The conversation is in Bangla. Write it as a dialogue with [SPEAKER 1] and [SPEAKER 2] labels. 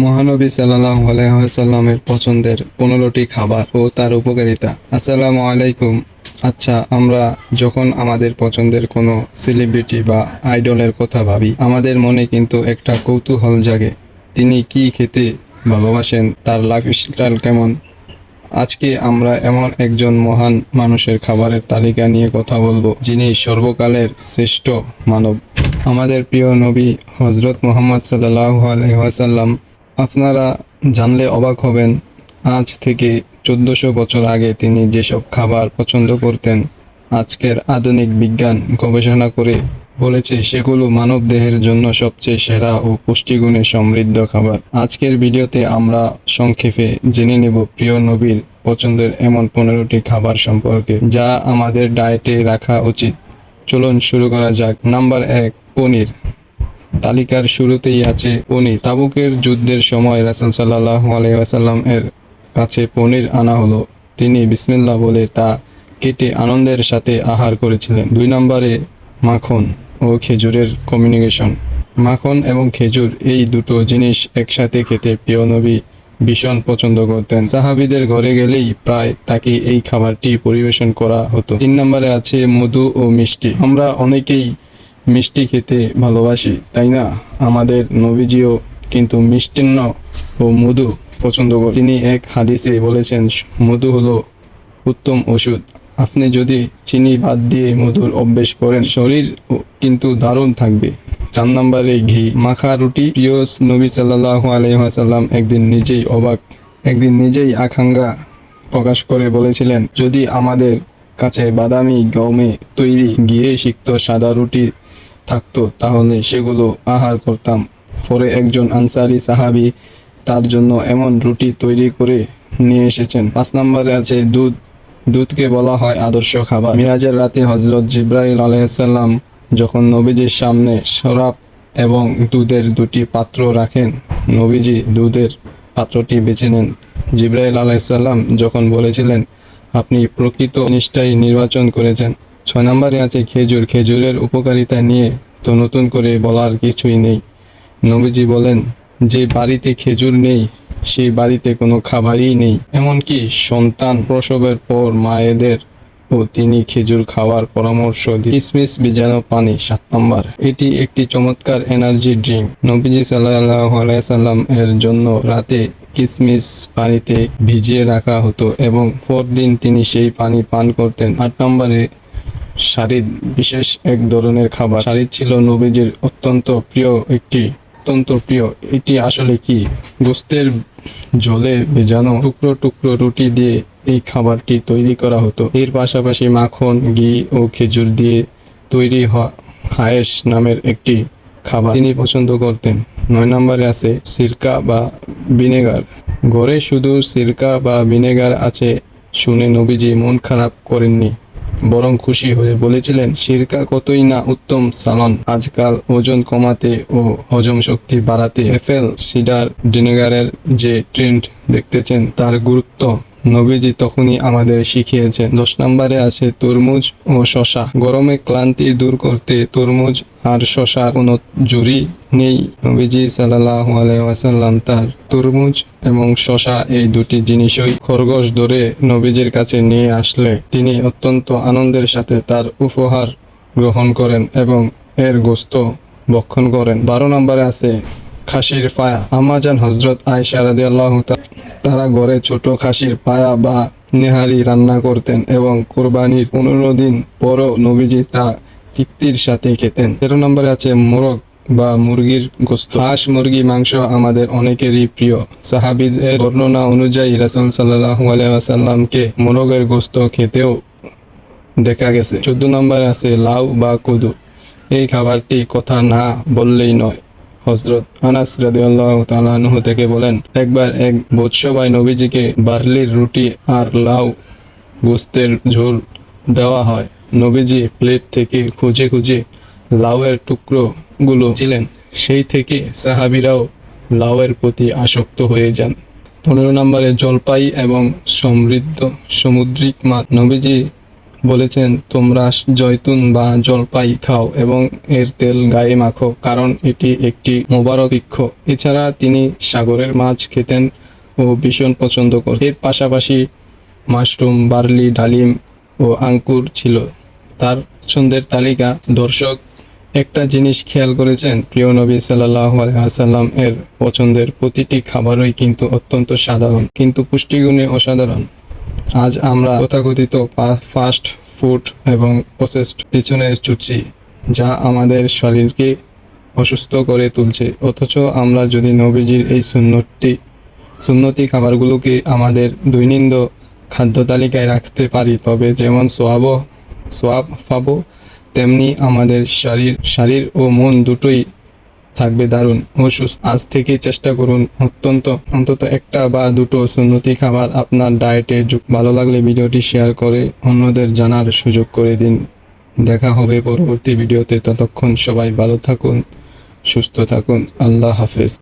[SPEAKER 1] মহানবী সাল্লাল্লাহু আলাইহি ওয়াসাল্লামের পছন্দের 15টি খাবার ও তার উপকারিতা। আসসালামু আলাইকুম। আচ্ছা, আমরা যখন আমাদের পছন্দের কোনো সেলিব্রিটি বা আইডলের কথা ভাবি, আমাদের মনে কিন্তু একটা কৌতূহল জাগে। তিনি কি খেতে ভালোবাসেন, তার লাইফস্টাইল কেমন। আজকে আমরা এমন একজন মহান মানুষের খাবারের তালিকা নিয়ে কথা বলবো, যিনি সর্বকালের শ্রেষ্ঠ মানব, আমাদের প্রিয় নবী হজরত মুহাম্মদ সাল্লাল্লাহু আলাইহি ওয়াসাল্লাম। আপনারা জানলে অবাক হবেন, আজ থেকে 1400 বছর আগে তিনি যেসব খাবার পছন্দ করতেন, আজকের আধুনিক বিজ্ঞান গবেষণা করে বলেছে সেগুলো মানব দেহের জন্য সবচেয়ে সেরা ও পুষ্টিগুণে সমৃদ্ধ খাবার। আজকের ভিডিওতে আমরা সংক্ষেপে জেনে নেব প্রিয় নবীর পছন্দের এমন 15টি খাবার সম্পর্কে, যা আমাদের ডায়েটে রাখা উচিত। চলুন শুরু করা যাক। নাম্বার 1, পনির। তালিকার শুরুতেই আছে পনির। তাবুকের যুদ্ধের সময় রাসূল সাল্লাল্লাহু আলাইহি ওয়াসাল্লাম এর কাছে পনির আনা হলো। তিনি বিসমিল্লাহ বলে তা কেটে আনন্দের সাথে আহার করেছিলেন। 2 নম্বরে মাখন ও খেজুরের কম্বিনেশন। মাখন এবং খেজুর এই দুটো জিনিস একসাথে খেতে প্রিয় নবী ভীষণ পছন্দ করতেন। সাহাবীদের ঘরে গেলেই প্রায় তাকে এই খাবারটি পরিবেশন করা হতো। 3 নম্বরে আছে মধু ও মিষ্টি। আমরা অনেকেই মিষ্টি খেতে ভালোবাসি, তাই না? আমাদের নবীজিও কিন্তু মিষ্টান্ন ও মধু পছন্দ করেন। তিনি এক হাদিসে বলেছেন, মধু হলো উত্তম ওষুধ। আপনি যদি চিনি বাদ দিয়ে মধুর অভ্যেস করেন, শরীর কিন্তু দারুণ থাকবে। 4 নম্বরে ঘি মাখা রুটি। প্রিয় নবী সাল্লাল্লাহু আলাইহি ওয়াসাল্লাম একদিন নিজেই আকাঙ্ক্ষা প্রকাশ করে বলেছিলেন, যদি আমাদের কাছে বাদামি গমে তৈরি ঘিয়ে সিক্ত সাদা রুটি থাকতো তাহলে সেগুলো আহার করতাম। পরে একজন আনসারী সাহাবী তার জন্য এমন রুটি তৈরি করে নিয়ে এসেছেন। 5 নম্বরে আছে দুধ। দুধকে বলা হয় আদর্শ খাবার। মিরাজের রাতে হযরত জিবরাইল আলাইহিস সালাম যখন নবীজির সামনে শরাব এবং দুধের 2টি পাত্র রাখেন, নবীজি দুধের পাত্রটি বেছে নেন। জিবরাইল আলাইহিস সালাম যখন বলেছিলেন, আপনি প্রকৃত জিনিসটাই নির্বাচন করেছেন। 6 নম্বরে আছে খেজুর। খেজুরের উপকারিতা নিয়ে তো নতুন করে বলার কিছুই নেই। নবীজি বলেন, যে বাড়িতে খেজুর নেই সেই বাড়িতে কোনো খাবারই নেই। এমনকি সন্তান প্রসবের পর মায়েদের ও তিনি খেজুর খাওয়ার পরামর্শ দিন। কিশমিশ ভিজানো পানি। 7 নম্বর, এটি একটি চমৎকার এনার্জি ড্রিঙ্ক। নবীজি সাল্লাল্লাহু আলাইহি সাল্লাম এর জন্য রাতে কিশমিশ পানিতে ভিজিয়ে রাখা হতো এবং পরদিন তিনি সেই পানি পান করতেন। 8 নম্বরে শারিদ। বিশেষ এক ধরনের খাবার। শারিদ ছিল নবীজির অত্যন্ত প্রিয়। এটি আসলে কি? গোশতের জলে ভেজানো টুকরো টুকরো রুটি দিয়ে এই খাবারটি তৈরি করা হতো। এর পাশাপাশি মাখন, ঘি ও খেজুর দিয়ে তৈরি হায়েস নামের একটি খাবার তিনি পছন্দ করতেন। 9 নম্বরে আছে সিরকা বা ভিনেগার। ঘরে শুধু সিরকা বা ভিনেগার আছে শুনে নবীজি মন খারাপ করেননি, বরং খুশি হয়ে বলেছিলেন, সিরকা কতই না উত্তম সালন। আজকাল ওজন কমাতে ও হজম শক্তি বাড়াতে অ্যাপেল সিডার ভিনেগারের যে ট্রেন্ড দেখতেছেন, তার গুরুত্ব নবীজি তখনই আমাদের শিখিয়েছেন। 10 নম্বরে আছে তরমুজ ও শসা। গরমে ক্লান্তি দূর করতে তরমুজ আর শসার কোনো জুড়ি নেই। নবীজি সাল্লাল্লাহু আলাইহি ওয়াসাল্লাম তার তরমুজ এবং শসা এই 2টি জিনিসই খরগোশ ধরে নবীজির কাছে নিয়ে আসলে তিনি অত্যন্ত আনন্দের সাথে তার উপহার গ্রহণ করেন এবং এর গোশত ভক্ষণ করেন। 12 নম্বরে আছে খাসির পায়া। আম্মাজান হযরত আয়েশা রাদিয়াল্লাহু তারা ঘরে ছোট খাসির পায়া বা নেহারি রান্না করতেন এবং কুরবানির 15 দিন পরও নবীজি তা তৃপ্তির সাথে খেতেন। 13 নম্বরে আছে মোরগ বা মুরগির গোশত। হাঁস মুরগি মাংস আমাদের অনেকেরই প্রিয়। সাহাবীদের বর্ণনা অনুযায়ী রাসূল সাল্লাল্লাহু আলাইহি ওয়াসাল্লামকে মোরগের গোশত খেতেও দেখা গেছে। 14 নম্বরে আছে লাউ বা কদু। এই খাবারটি কথা না বললেই নয়। হযরত আনাস রাদিয়াল্লাহু তাআলা আনহু থেকে বলেন, একবার এক ভোজসভায় নবীজিকে বার্লির রুটি আর লাউ গোশতের ঝোল দেওয়া হয়। নবীজি প্লেট থেকে খুঁজে খুঁজে লাউয়ের টুকরোগুলো ছিলেন। সেই থেকে সাহাবীরাও লাউয়ের প্রতি আসক্ত হয়ে যান। 15 নম্বরে জলপাই এবং সমৃদ্ধ সামুদ্রিক মাছ। নবীজি বলেছেন, তোমরা জৈতুন বা জলপাই খাও এবং এর তেল গায়ে মাখো, কারণ এটি একটি মোবারক বৃক্ষ। এছাড়া তিনি সাগরের মাছ খেতেন ও ভীষণ পছন্দ করতেন। এর পাশাপাশি মাশরুম, বার্লি, ডালিম ও আঙ্কুর ছিল তার পছন্দের তালিকা। দর্শক, একটা জিনিস খেয়াল করেছেন, প্রিয় নবী সাল্লাল্লাহু আলাইহি ওয়াসাল্লাম এর পছন্দের প্রতিটি খাবারই কিন্তু অত্যন্ত সাধারণ, কিন্তু পুষ্টিগুণে অসাধারণ। আজ আমরা তথাকথিত ফাস্ট ফুড এবং প্রসেসড পিছনে ছুটছি, যা আমাদের শরীরকে অসুস্থ করে তুলছে। অথচ আমরা যদি নবীজির এই সুন্নতি খাবারগুলোকে আমাদের দৈনন্দিন খাদ্য তালিকায় রাখতে পারি, তবে যেমন সোয়াব পাবো, তেমনি আমাদের শরীর ও মন দুটোই থাকবে দারুণ ও সুস্থ। আজ থেকে চেষ্টা করুন অন্তত একটা বা দুটো সুন্নতি খাবার আপনার ডায়েটে ভালো লাগলে ভিডিওটি শেয়ার করে অন্যদের জানার সুযোগ করে দিন। দেখা হবে পরবর্তী ভিডিওতে। ততক্ষণ সবাই ভালো থাকুন, সুস্থ থাকুন। আল্লাহ হাফেজ।